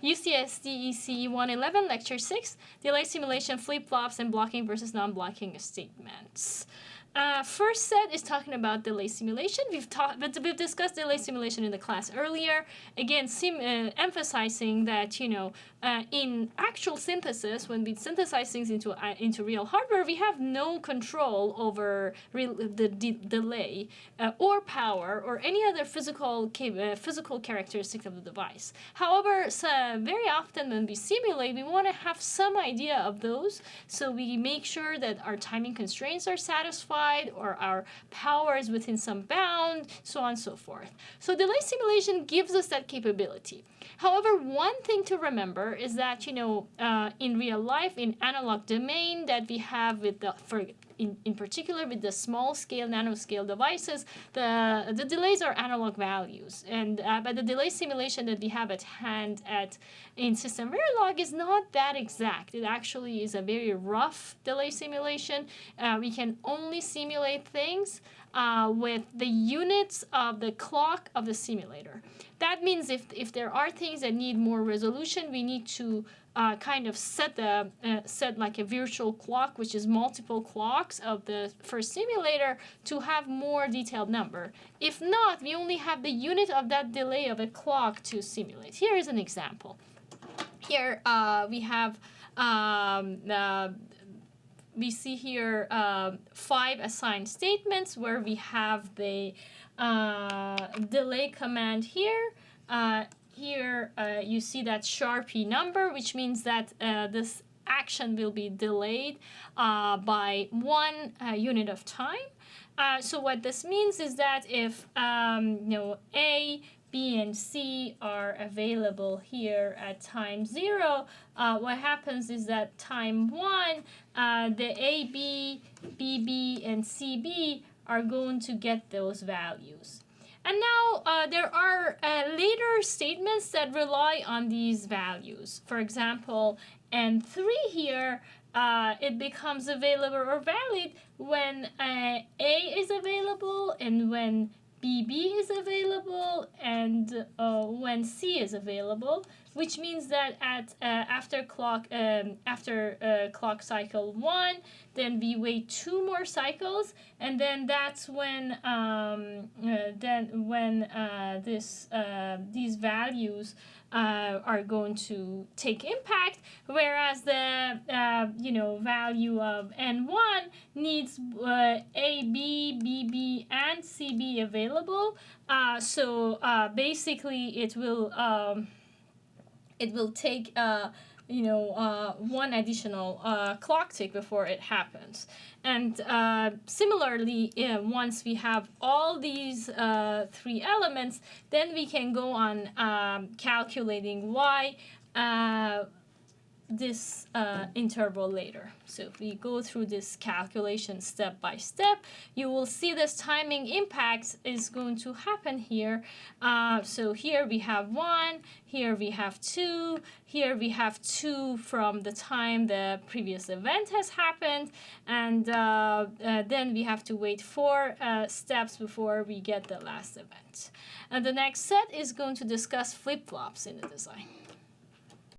UCSD EC 111, Lecture 6, Delay Simulation, Flip-Flops, and Blocking versus Non-Blocking Statements. First set is talking about delay simulation. We've discussed delay simulation in the class earlier. Again, emphasizing that, you know, in actual synthesis, when we synthesize things into real hardware, we have no control over the delay or power or any other physical characteristic of the device. However, very often when we simulate, we want to have some idea of those, so we make sure that our timing constraints are satisfied, or our power is within some bound, so on and so forth. So delay simulation gives us that capability. However, one thing to remember is that, you know, in real life, in analog domain that we have with the, in particular with the small scale, nanoscale devices, the delays are analog values. And but the delay simulation that we have at hand in System Verilog is not that exact. It actually is a very rough delay simulation. We can only simulate things with the units of the clock of the simulator. That means if there are things that need more resolution, we need to kind of set like a virtual clock, which is multiple clocks of the first simulator, to have more detailed number. If not, we only have the unit of that delay of a clock to simulate. Here is an example. Here we have we see here 5 assigned statements where we have the delay command here. Here you see that Sharpie number, which means that this action will be delayed by 1 unit of time. So what this means is that if you know, A, B, and C are available here at time 0, what happens is that time 1, the AB, BB, and CB are going to get those values. And now there are later statements that rely on these values. For example, N3 here, it becomes available or valid when A is available and when BB is available and when C is available, which means that at after clock cycle 1, then we wait 2 more cycles, and then that's when these values are going to take impact, whereas the you know, value of N1 needs AB, BB, and CB available. So basically, it will take you know, 1 additional clock tick before it happens. And similarly, once we have all these 3 elements, then we can go on calculating Y this interval later. So if we go through this calculation step by step, you will see this timing impact is going to happen here. So here we have 1, here we have 2, here we have 2 from the time the previous event has happened, and then we have to wait 4 steps before we get the last event. And the next set is going to discuss flip-flops in the design.